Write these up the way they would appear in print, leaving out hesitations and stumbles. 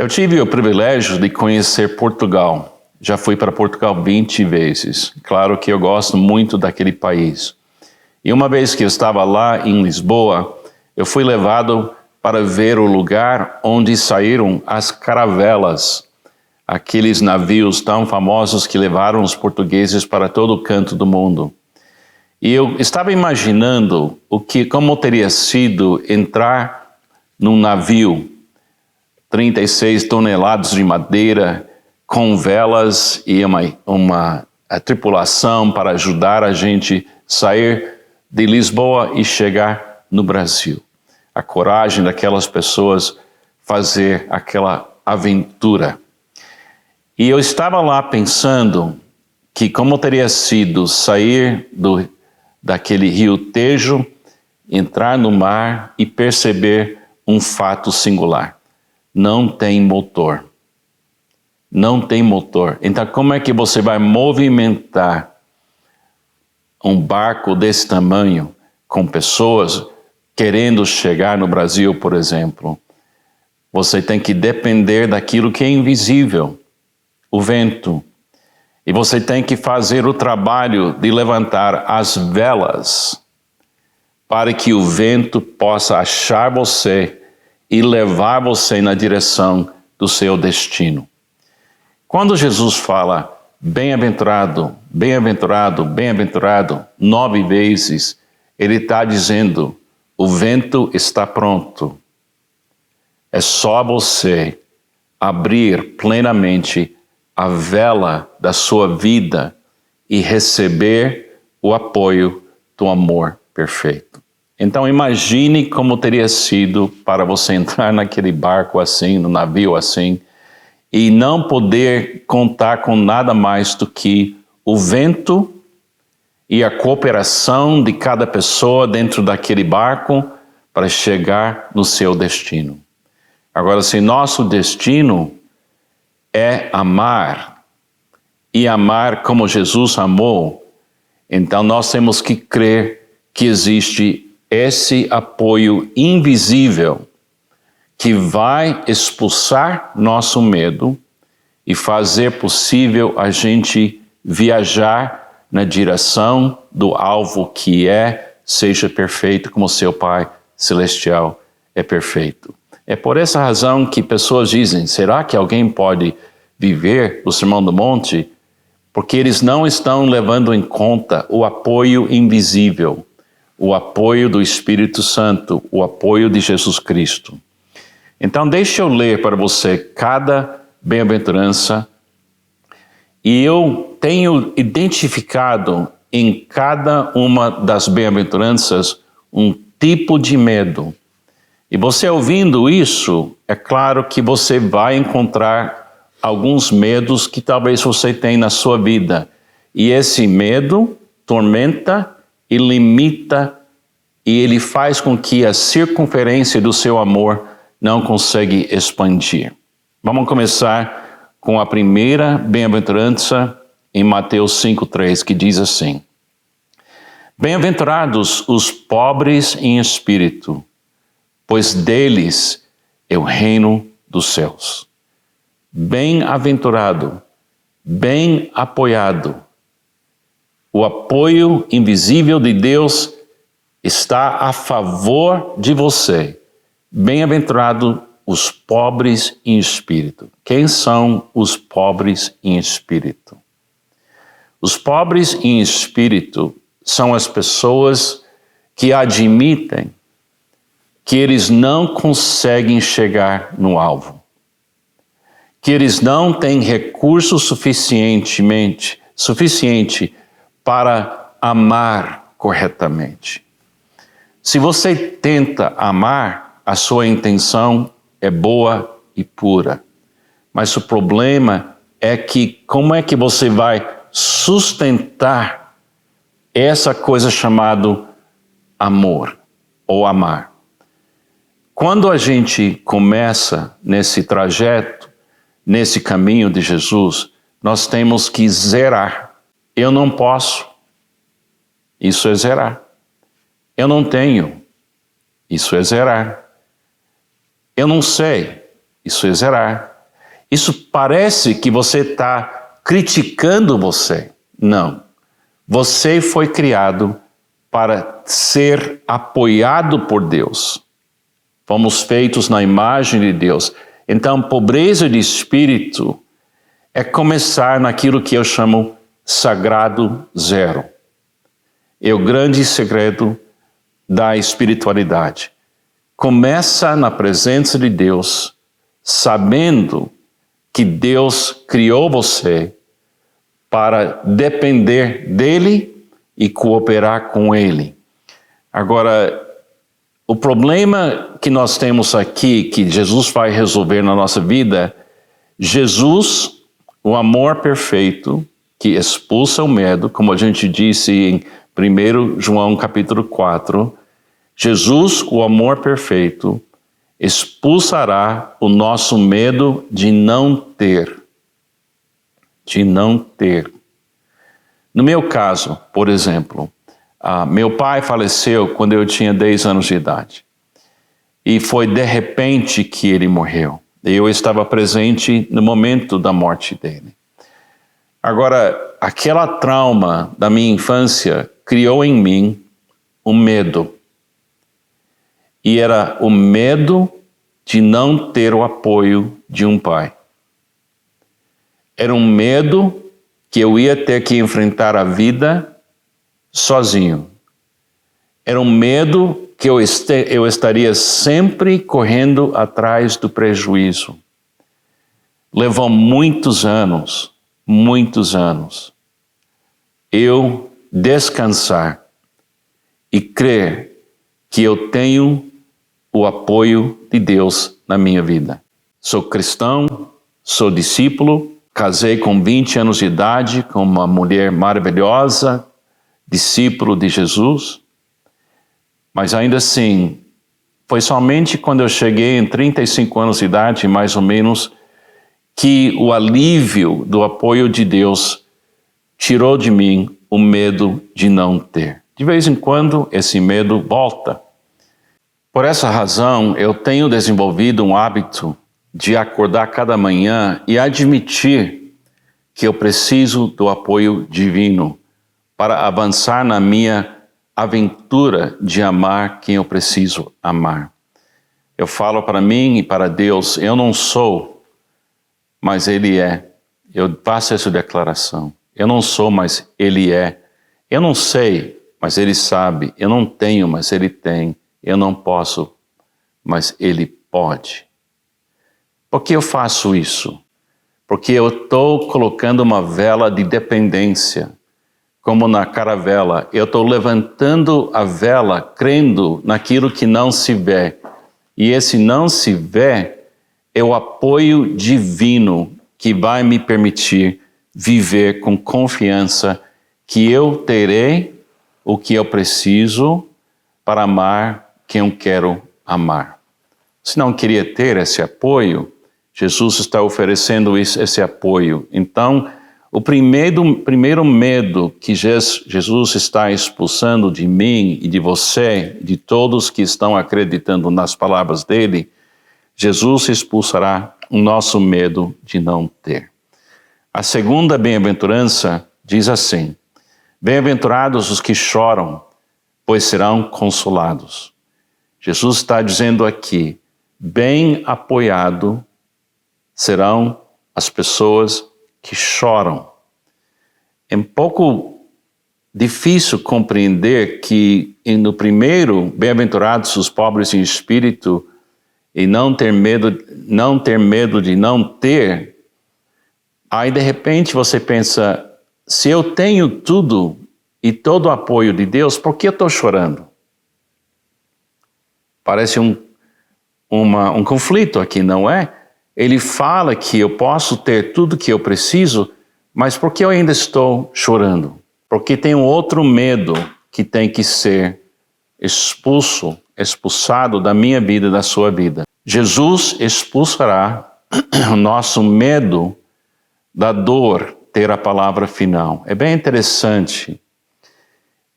Eu tive o privilégio de conhecer Portugal. Já fui para Portugal 20 vezes. Claro que eu gosto muito daquele país. E uma vez que eu estava lá em Lisboa, eu fui levado para ver o lugar onde saíram as caravelas, aqueles navios tão famosos que levaram os portugueses para todo o canto do mundo. E eu estava imaginando como teria sido entrar num navio 36 toneladas de madeira, com velas e uma tripulação para ajudar a gente a sair de Lisboa e chegar no Brasil. A coragem daquelas pessoas fazer aquela aventura. E eu estava lá pensando que como teria sido sair daquele rio Tejo, entrar no mar e perceber um fato singular. Não tem motor. Não tem motor. Então, como é que você vai movimentar um barco desse tamanho com pessoas querendo chegar no Brasil, por exemplo? Você tem que depender daquilo que é invisível, o vento. E você tem que fazer o trabalho de levantar as velas para que o vento possa achar você e levar você na direção do seu destino. Quando Jesus fala bem-aventurado, bem-aventurado, bem-aventurado 9 vezes, ele está dizendo, o vento está pronto. É só você abrir plenamente a vela da sua vida e receber o apoio do amor perfeito. Então imagine como teria sido para você entrar naquele barco assim, no navio assim, e não poder contar com nada mais do que o vento e a cooperação de cada pessoa dentro daquele barco para chegar no seu destino. Agora, se nosso destino é amar, e amar como Jesus amou, então nós temos que crer que existe esse apoio invisível que vai expulsar nosso medo e fazer possível a gente viajar na direção do alvo que seja perfeito como seu Pai Celestial é perfeito. É por essa razão que pessoas dizem, será que alguém pode viver o Sermão do Monte? Porque eles não estão levando em conta o apoio invisível, o apoio do Espírito Santo, o apoio de Jesus Cristo. Então deixa eu ler para você cada bem-aventurança e eu tenho identificado em cada uma das bem-aventuranças um tipo de medo. E você ouvindo isso, é claro que você vai encontrar alguns medos que talvez você tenha na sua vida. E esse medo tormenta e limita e ele faz com que a circunferência do seu amor não consiga expandir. Vamos começar com a primeira bem-aventurança em Mateus 5,3, que diz assim: Bem-aventurados os pobres em espírito, pois deles é o reino dos céus. Bem-aventurado, bem apoiado. O apoio invisível de Deus está a favor de você. Bem-aventurado os pobres em espírito. Quem são os pobres em espírito? Os pobres em espírito são as pessoas que admitem que eles não conseguem chegar no alvo, que eles não têm recurso suficiente para amar corretamente. Se você tenta amar, a sua intenção é boa e pura, mas o problema é que como é que você vai sustentar essa coisa chamada amor ou amar? Quando a gente começa nesse trajeto, nesse caminho de Jesus, nós temos que zerar. Eu não posso. Isso é zerar. Eu não tenho. Isso é zerar. Eu não sei. Isso é zerar. Isso parece que você está criticando você. Não. Você foi criado para ser apoiado por Deus. Fomos feitos na imagem de Deus. Então, pobreza de espírito é começar naquilo que eu chamo sagrado zero. É o grande segredo da espiritualidade. Começa na presença de Deus, sabendo que Deus criou você para depender dele e cooperar com ele. Agora, o problema que nós temos aqui, que Jesus vai resolver na nossa vida, Jesus, o amor perfeito, que expulsa o medo, como a gente disse em 1 João capítulo 4, Jesus, o amor perfeito, expulsará o nosso medo de não ter. De não ter. No meu caso, por exemplo, meu pai faleceu quando eu tinha 10 anos de idade. E foi de repente que ele morreu. Eu estava presente no momento da morte dele. Agora, aquela trauma da minha infância criou em mim um medo. E era o medo de não ter o apoio de um pai. Era um medo que eu ia ter que enfrentar a vida sozinho. Era um medo que eu estaria sempre correndo atrás do prejuízo. Levou muitos anos, eu descansar e crer que eu tenho o apoio de Deus na minha vida. Sou cristão, sou discípulo, casei com 20 anos de idade com uma mulher maravilhosa, discípulo de Jesus, mas ainda assim, foi somente quando eu cheguei em 35 anos de idade, mais ou menos, que o alívio do apoio de Deus tirou de mim o medo de não ter. De vez em quando, esse medo volta. Por essa razão, eu tenho desenvolvido um hábito de acordar cada manhã e admitir que eu preciso do apoio divino para avançar na minha aventura de amar quem eu preciso amar. Eu falo para mim e para Deus, eu não sou, mas Ele é. Eu faço essa declaração. Eu não sou, mas Ele é. Eu não sei, mas Ele sabe. Eu não tenho, mas Ele tem. Eu não posso, mas Ele pode. Por que eu faço isso? Porque eu estou colocando uma vela de dependência, como na caravela. Eu estou levantando a vela, crendo naquilo que não se vê. E esse não se vê é o apoio divino que vai me permitir viver com confiança que eu terei o que eu preciso para amar quem eu quero amar. Se não queria ter esse apoio, Jesus está oferecendo esse apoio. Então, o primeiro medo que Jesus está expulsando de mim e de você, de todos que estão acreditando nas palavras dele, Jesus expulsará o nosso medo de não ter. A segunda bem-aventurança diz assim: bem-aventurados os que choram, pois serão consolados. Jesus está dizendo aqui, bem apoiado serão as pessoas que choram. É um pouco difícil compreender que no primeiro, bem-aventurados os pobres em espírito, e não ter medo de não ter, aí de repente você pensa, se eu tenho tudo e todo o apoio de Deus, por que eu estou chorando? Parece um conflito aqui, não é? Ele fala que eu posso ter tudo que eu preciso, mas por que eu ainda estou chorando? Porque tem um outro medo que tem que ser expulsado da minha vida, da sua vida. Jesus expulsará o nosso medo da dor ter a palavra final. É bem interessante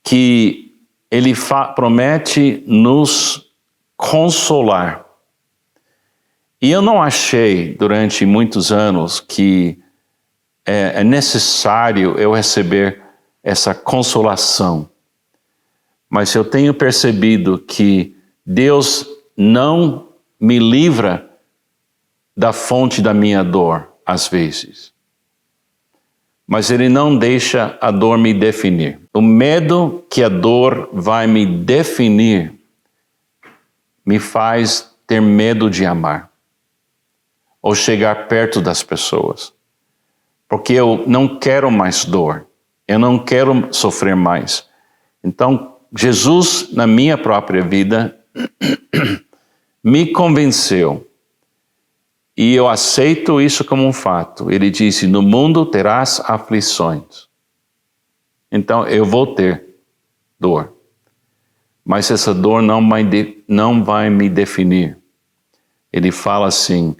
que ele promete nos consolar. E eu não achei durante muitos anos que é necessário eu receber essa consolação. Mas eu tenho percebido que Deus não me livra da fonte da minha dor, às vezes. Mas Ele não deixa a dor me definir. O medo que a dor vai me definir me faz ter medo de amar ou chegar perto das pessoas. Porque eu não quero mais dor, eu não quero sofrer mais. Então, Jesus, na minha própria vida, me convenceu. E eu aceito isso como um fato. Ele disse, no mundo terás aflições. Então, eu vou ter dor. Mas essa dor não vai me definir. Ele fala assim,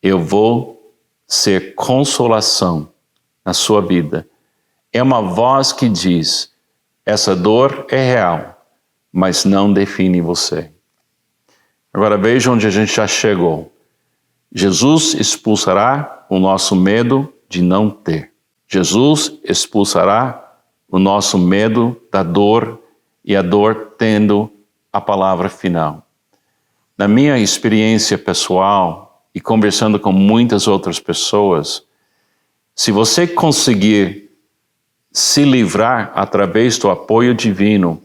eu vou ser consolação na sua vida. É uma voz que diz, essa dor é real, mas não define você. Agora veja onde a gente já chegou. Jesus expulsará o nosso medo de não ter. Jesus expulsará o nosso medo da dor e a dor tendo a palavra final. Na minha experiência pessoal e conversando com muitas outras pessoas, se você conseguir se livrar através do apoio divino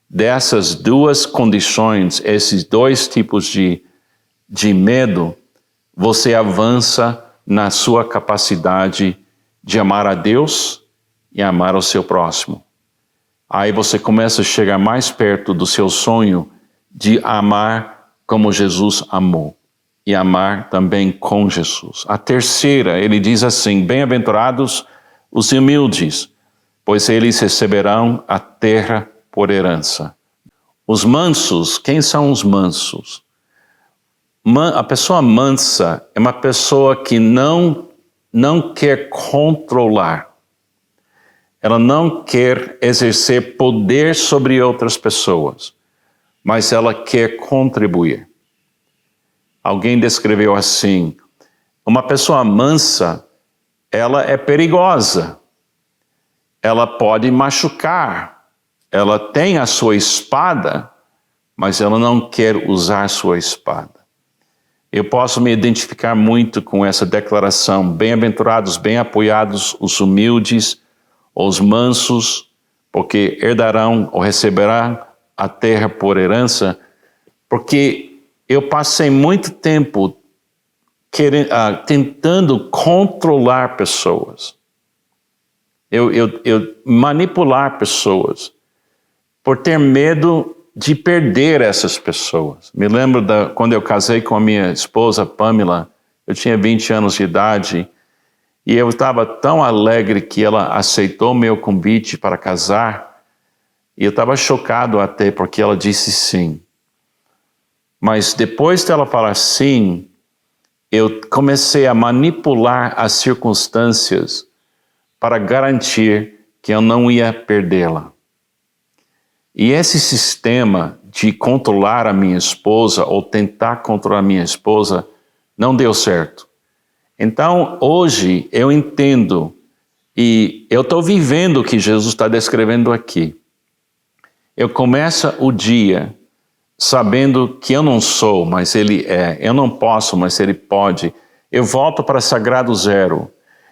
dessas duas condições, esses dois tipos de medo, você avança na sua capacidade de amar a Deus e amar o seu próximo. Aí você começa a chegar mais perto do seu sonho de amar como Jesus amou e amar também com Jesus. A terceira, ele diz assim, bem-aventurados os humildes, pois eles receberão a terra por herança. Os mansos, quem são os mansos? A pessoa mansa é uma pessoa que não quer controlar. Ela não quer exercer poder sobre outras pessoas, mas ela quer contribuir. Alguém descreveu assim, uma pessoa mansa, ela é perigosa. Ela pode machucar. Ela tem a sua espada, mas ela não quer usar sua espada. Eu posso me identificar muito com essa declaração, bem-aventurados, bem apoiados os humildes, os mansos, porque herdarão ou receberão a terra por herança, porque eu passei muito tempo tentando controlar pessoas. Eu manipular pessoas, por ter medo de perder essas pessoas. Me lembro quando eu casei com a minha esposa, Pamela, eu tinha 20 anos de idade, e eu estava tão alegre que ela aceitou meu convite para casar, e eu estava chocado até porque ela disse sim. Mas depois dela falar sim, eu comecei a manipular as circunstâncias para garantir que eu não ia perdê-la. E esse sistema de controlar a minha esposa ou tentar controlar a minha esposa não deu certo. Então, hoje eu entendo e eu estou vivendo o que Jesus está descrevendo aqui. Eu começo o dia sabendo que eu não sou, mas Ele é. Eu não posso, mas Ele pode. Eu volto para Sagrado Zero.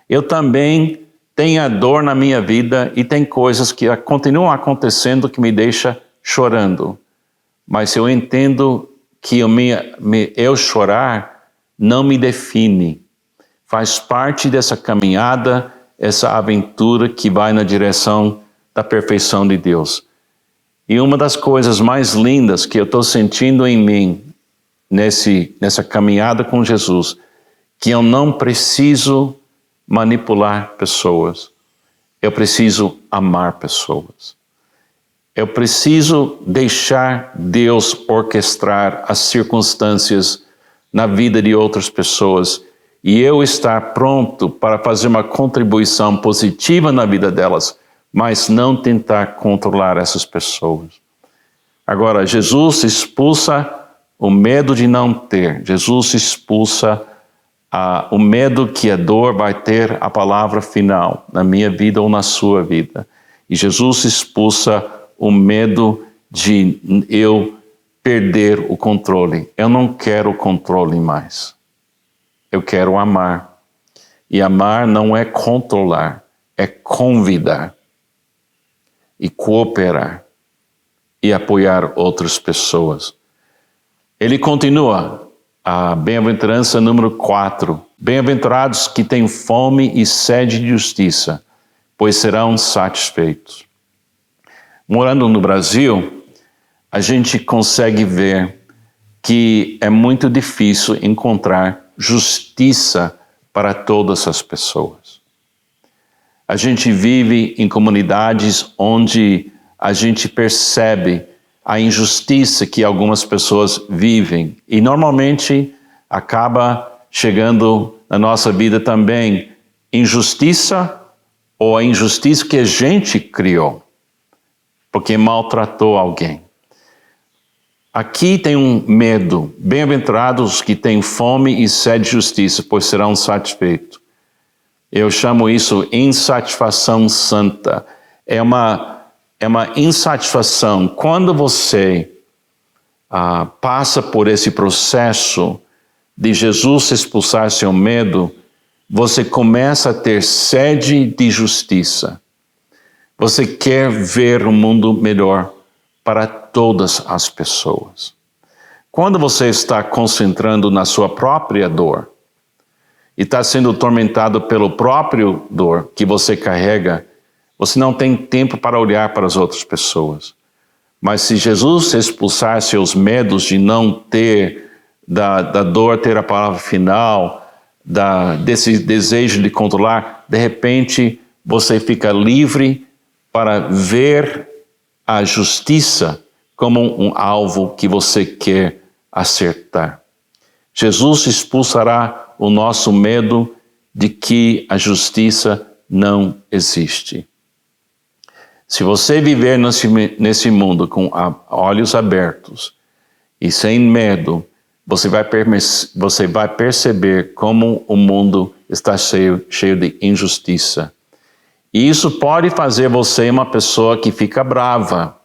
Eu também tenho a dor na minha vida e tem coisas que continuam acontecendo que me deixam chorando. Mas eu entendo que eu chorar não me define. Faz parte dessa caminhada, essa aventura que vai na direção da perfeição de Deus. E uma das coisas mais lindas que eu estou sentindo em mim, nessa caminhada com Jesus, que eu não preciso manipular pessoas. Eu preciso amar pessoas. Eu preciso deixar Deus orquestrar as circunstâncias na vida de outras pessoas e eu estar pronto para fazer uma contribuição positiva na vida delas, mas não tentar controlar essas pessoas. Agora, Jesus expulsa o medo de não ter. Jesus expulsa o medo que a dor vai ter a palavra final na minha vida ou na sua vida. E Jesus expulsa o medo de eu perder o controle. Eu não quero o controle mais. Eu quero amar. E amar não é controlar, é convidar e cooperar e apoiar outras pessoas. Ele continua, a bem-aventurança número 4. Bem-aventurados que têm fome e sede de justiça, pois serão satisfeitos. Morando no Brasil, a gente consegue ver que é muito difícil encontrar justiça para todas as pessoas. A gente vive em comunidades onde a gente percebe a injustiça que algumas pessoas vivem e normalmente acaba chegando na nossa vida também injustiça ou a injustiça que a gente criou, porque maltratou alguém. Aqui tem um medo. Bem-aventurados que têm fome e sede de justiça, pois serão satisfeitos. Eu chamo isso insatisfação santa. É uma insatisfação. Quando você passa por esse processo de Jesus expulsar seu medo, você começa a ter sede de justiça. Você quer ver um mundo melhor para todas as pessoas. Quando você está concentrando na sua própria dor e está sendo atormentado pelo próprio dor que você carrega, você não tem tempo para olhar para as outras pessoas. Mas se Jesus expulsar seus medos de não ter, da dor ter a palavra final, desse desejo de controlar, de repente você fica livre para ver a justiça como um alvo que você quer acertar. Jesus expulsará o nosso medo de que a justiça não existe. Se você viver nesse mundo com olhos abertos e sem medo, você vai perceber como o mundo está cheio de injustiça. E isso pode fazer você uma pessoa que fica brava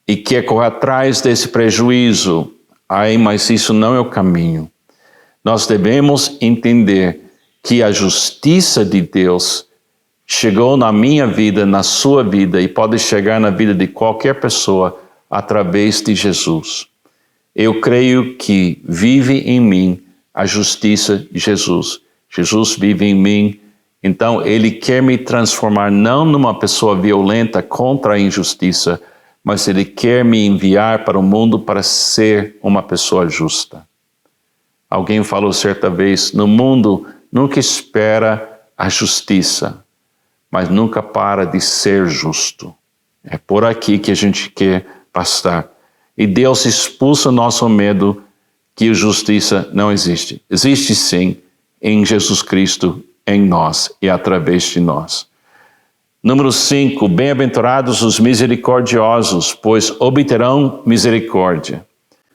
e quer correr atrás desse prejuízo. Mas isso não é o caminho. Nós devemos entender que a justiça de Deus chegou na minha vida, na sua vida e pode chegar na vida de qualquer pessoa através de Jesus. Eu creio que vive em mim a justiça de Jesus. Jesus vive em mim. Então, Ele quer me transformar não numa pessoa violenta contra a injustiça, mas Ele quer me enviar para o mundo para ser uma pessoa justa. Alguém falou certa vez, no mundo nunca espera a justiça, mas nunca para de ser justo. É por aqui que a gente quer passar. E Deus expulsa o nosso medo que a justiça não existe. Existe sim em Jesus Cristo, em nós e através de nós. Número 5, bem-aventurados os misericordiosos, pois obterão misericórdia.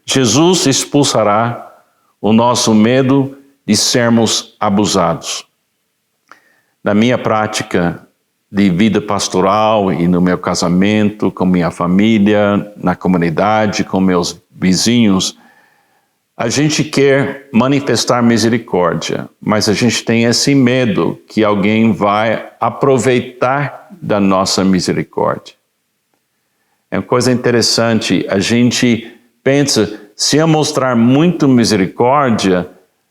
Jesus expulsará o nosso medo de sermos abusados. Na minha prática de vida pastoral e no meu casamento, com minha família, na comunidade, com meus vizinhos, a gente quer manifestar misericórdia, mas a gente tem esse medo que alguém vai aproveitar da nossa misericórdia. É uma coisa interessante, a gente pensa, se eu mostrar muito misericórdia,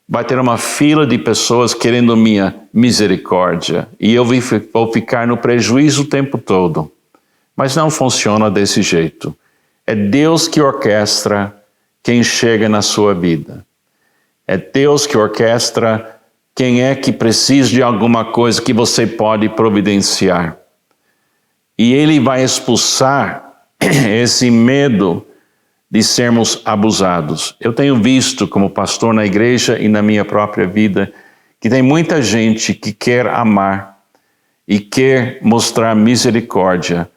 vai ter uma fila de pessoas querendo minha misericórdia e eu vou ficar no prejuízo o tempo todo. Mas não funciona desse jeito. É Deus que orquestra quem chega na sua vida. É Deus que orquestra quem é que precisa de alguma coisa que você pode providenciar. E Ele vai expulsar esse medo de sermos abusados. Eu tenho visto como pastor na igreja e na minha própria vida que tem muita gente que quer amar e quer mostrar misericórdia,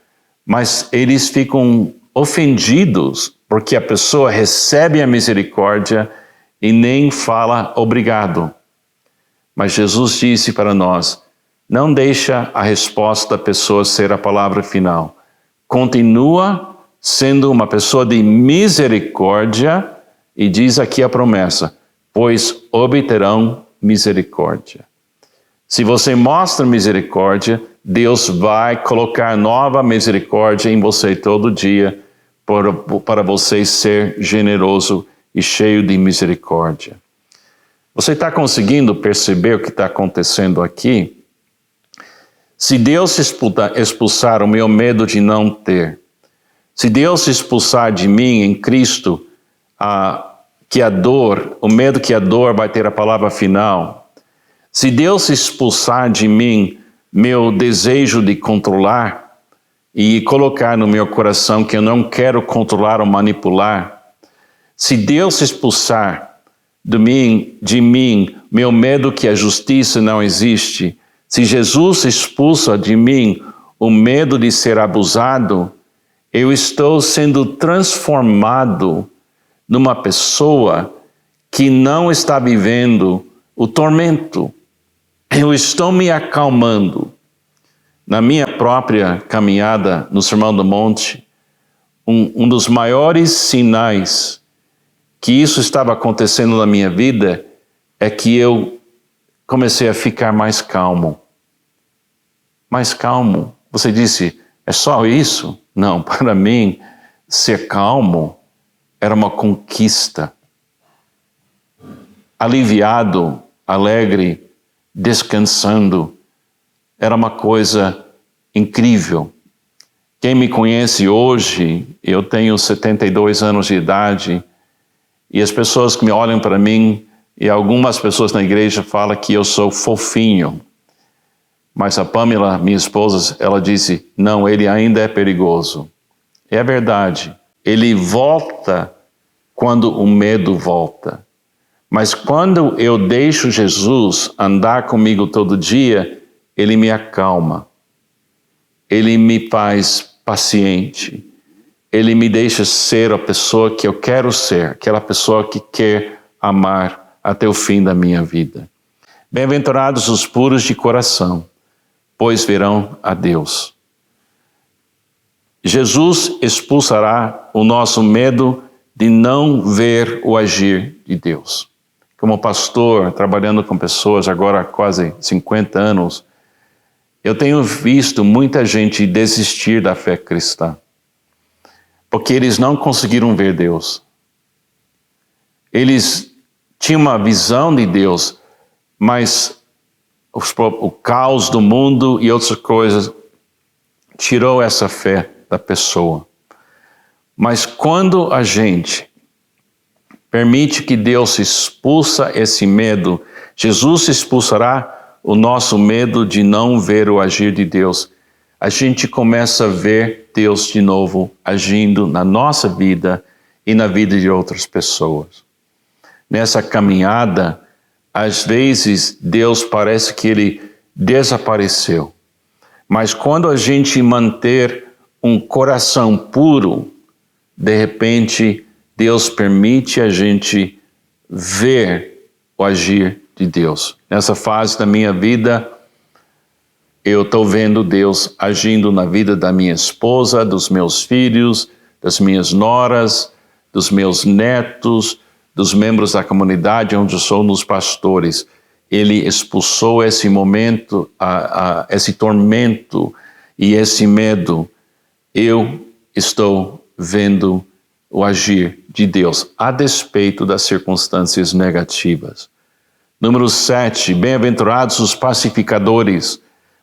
mas eles ficam ofendidos porque a pessoa recebe a misericórdia e nem fala obrigado. Mas Jesus disse para nós, não deixa a resposta da pessoa ser a palavra final. Continua sendo uma pessoa de misericórdia e diz aqui a promessa, pois obterão misericórdia. Se você mostra misericórdia, Deus vai colocar nova misericórdia em você todo dia para você ser generoso e cheio de misericórdia. Você está conseguindo perceber o que está acontecendo aqui? Se Deus expulsar o meu medo de não ter, se Deus expulsar de mim em Cristo o medo que a dor vai ter a palavra final, se Deus expulsar de mim meu desejo de controlar e colocar no meu coração que eu não quero controlar ou manipular, se Deus expulsar de mim meu medo que a justiça não existe, se Jesus expulsa de mim o medo de ser abusado, eu estou sendo transformado numa pessoa que não está vivendo o tormento. Eu estou me acalmando. Na minha própria caminhada no Sermão do Monte, um dos maiores sinais que isso estava acontecendo na minha vida é que eu comecei a ficar mais calmo. Mais calmo. Você disse, é só isso? Não, para mim, ser calmo era uma conquista. Aliviado, alegre, descansando, era uma coisa incrível. Quem me conhece hoje, eu tenho 72 anos de idade, e as pessoas que me olham para mim, e algumas pessoas na igreja falam que eu sou fofinho. Mas a Pamela, minha esposa, ela disse, não, ele ainda é perigoso. É verdade. Ele volta quando o medo volta. Mas quando eu deixo Jesus andar comigo todo dia, ele me acalma. Ele me faz paciente. Ele me deixa ser a pessoa que eu quero ser, aquela pessoa que quer amar até o fim da minha vida. Bem-aventurados os puros de coração, pois verão a Deus. Jesus expulsará o nosso medo de não ver o agir de Deus. Como pastor, trabalhando com pessoas agora há quase 50 anos, eu tenho visto muita gente desistir da fé cristã, porque eles não conseguiram ver Deus. Eles tinham uma visão de Deus, mas o caos do mundo e outras coisas tirou essa fé da pessoa. Mas quando a gente permite que Deus expulsa esse medo, Jesus expulsará o nosso medo de não ver o agir de Deus. A gente começa a ver Deus de novo agindo na nossa vida e na vida de outras pessoas. Nessa caminhada, às vezes Deus parece que ele desapareceu. Mas quando a gente manter um coração puro, de repente Deus permite a gente ver o agir de Deus. Nessa fase da minha vida, eu estou vendo Deus agindo na vida da minha esposa, dos meus filhos, das minhas noras, dos meus netos, dos membros da comunidade onde eu sou nos pastores. Ele expulsou esse momento, esse tormento e esse medo. Eu estou vendo o agir de Deus, a despeito das circunstâncias negativas. Número 7, bem-aventurados os pacificadores,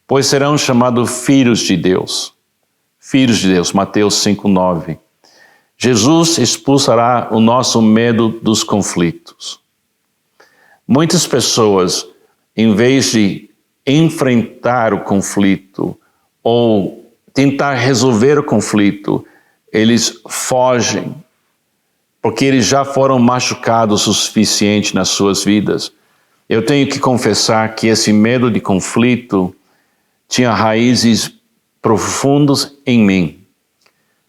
pois serão chamados filhos de Deus. Filhos de Deus, Mateus 5:9. Jesus expulsará o nosso medo dos conflitos. Muitas pessoas, em vez de enfrentar o conflito ou tentar resolver o conflito, eles fogem, porque eles já foram machucados o suficiente nas suas vidas. Eu tenho que confessar que esse medo de conflito tinha raízes profundas em mim.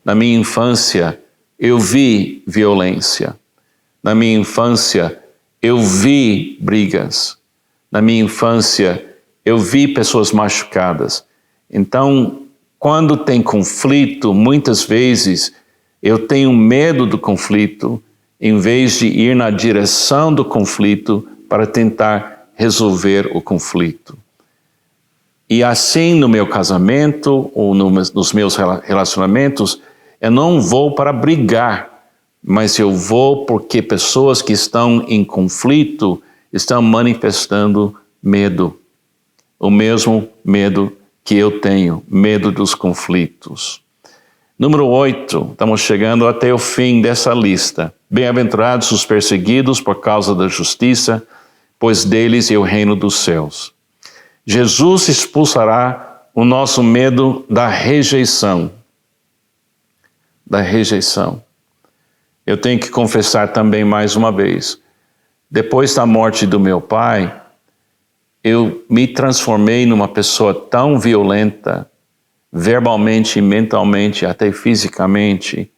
Na minha infância, eu vi violência. Na minha infância, eu vi brigas. Na minha infância, eu vi pessoas machucadas. Então, quando tem conflito, muitas vezes eu tenho medo do conflito, em vez de ir na direção do conflito para tentar resolver o conflito. E assim, no meu casamento ou nos meus relacionamentos, eu não vou para brigar, mas eu vou porque pessoas que estão em conflito estão manifestando medo. O mesmo medo que eu tenho, medo dos conflitos. Número 8, estamos chegando até o fim dessa lista. Bem-aventurados os perseguidos por causa da justiça, pois deles é o reino dos céus. Jesus expulsará o nosso medo da rejeição. Da rejeição. Eu tenho que confessar também mais uma vez. Depois da morte do meu pai, eu me transformei numa pessoa tão violenta, verbalmente, mentalmente, até fisicamente,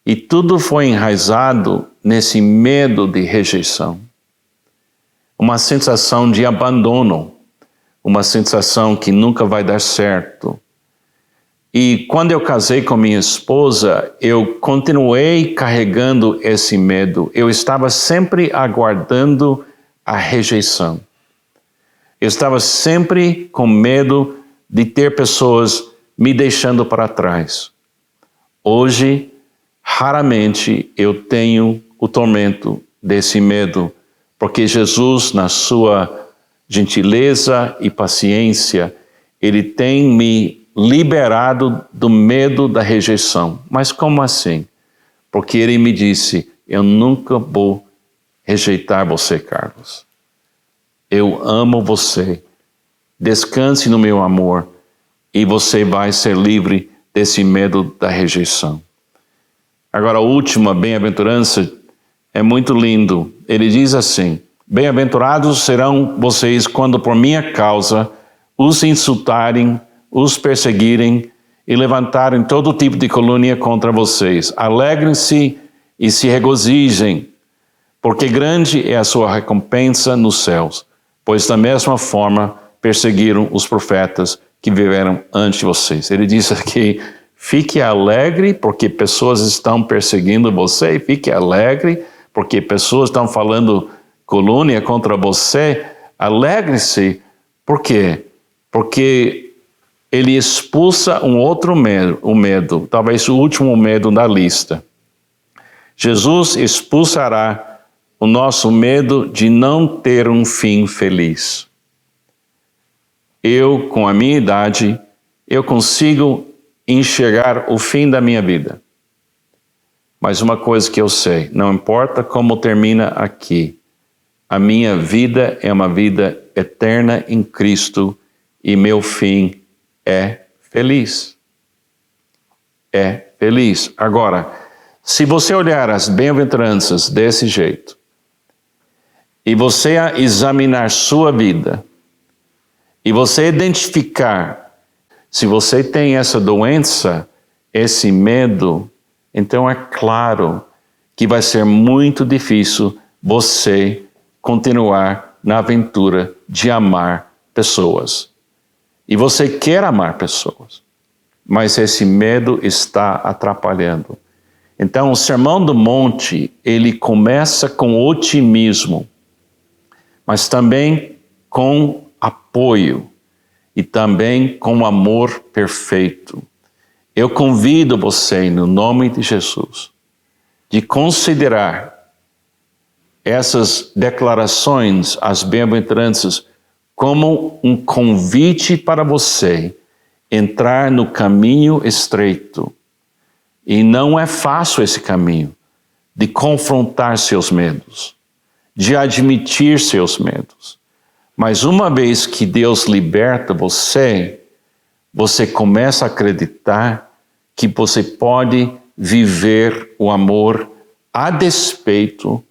e tudo foi enraizado nesse medo de rejeição. Uma sensação de abandono, uma sensação que nunca vai dar certo. E quando eu casei com minha esposa, eu continuei carregando esse medo. Eu estava sempre aguardando a rejeição. Eu estava sempre com medo de ter pessoas me deixando para trás. Hoje, raramente eu tenho o tormento desse medo, porque Jesus, na sua gentileza e paciência, Ele tem me liberado do medo da rejeição. Mas como assim? Porque Ele me disse, eu nunca vou rejeitar você, Carlos. Eu amo você. Descanse no meu amor e você vai ser livre desse medo da rejeição. Agora, a última bem-aventurança é muito lindo. Ele diz assim, bem-aventurados serão vocês quando por minha causa os insultarem, os perseguirem e levantarem todo tipo de calúnia contra vocês. Alegrem-se e se regozijem, porque grande é a sua recompensa nos céus, pois da mesma forma perseguiram os profetas que viveram antes de vocês. Ele diz aqui, fique alegre porque pessoas estão perseguindo você, fique alegre porque pessoas estão falando calúnia contra você. Alegre-se, por quê? Porque ele expulsa um outro medo, o medo, talvez o último medo da lista. Jesus expulsará o nosso medo de não ter um fim feliz. Eu, com a minha idade, eu consigo enxergar o fim da minha vida. Mas uma coisa que eu sei, não importa como termina aqui, a minha vida é uma vida eterna em Cristo e meu fim é feliz. É feliz. Agora, se você olhar as bem-aventuranças desse jeito, e você examinar sua vida, e você identificar se você tem essa doença, esse medo, então é claro que vai ser muito difícil você continuar na aventura de amar pessoas. E você quer amar pessoas, mas esse medo está atrapalhando. Então, o Sermão do Monte, ele começa com otimismo, mas também com apoio e também com amor perfeito. Eu convido você, no nome de Jesus, de considerar essas declarações, as bem-aventuranças, como um convite para você entrar no caminho estreito. E não é fácil esse caminho de confrontar seus medos, de admitir seus medos. Mas uma vez que Deus liberta você, você começa a acreditar que você pode viver o amor a despeito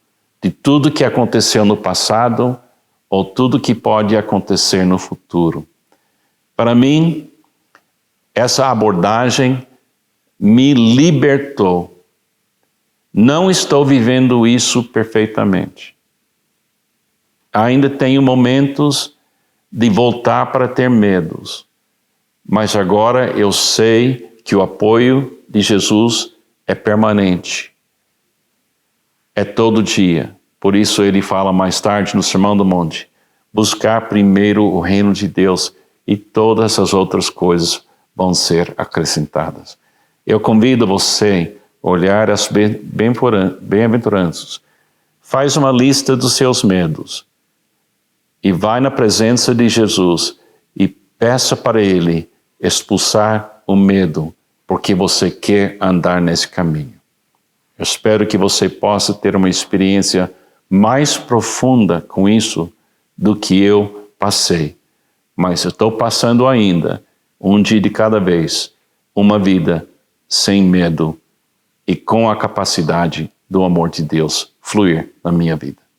de tudo que aconteceu no passado ou tudo que pode acontecer no futuro. Para mim, essa abordagem me libertou Não estou vivendo isso perfeitamente. Ainda tenho momentos de voltar para ter medos, mas agora eu sei que o apoio de Jesus é permanente, é todo dia. Por isso ele fala mais tarde no Sermão do Monte, buscar primeiro o reino de Deus e todas as outras coisas vão ser acrescentadas. Eu convido você a olhar as bem-aventuranças, faz uma lista dos seus medos e vai na presença de Jesus e peça para Ele expulsar o medo, porque você quer andar nesse caminho. Eu espero que você possa ter uma experiência mais profunda com isso do que eu passei. Mas eu estou passando ainda, um dia de cada vez, uma vida sem medo e com a capacidade do amor de Deus fluir na minha vida.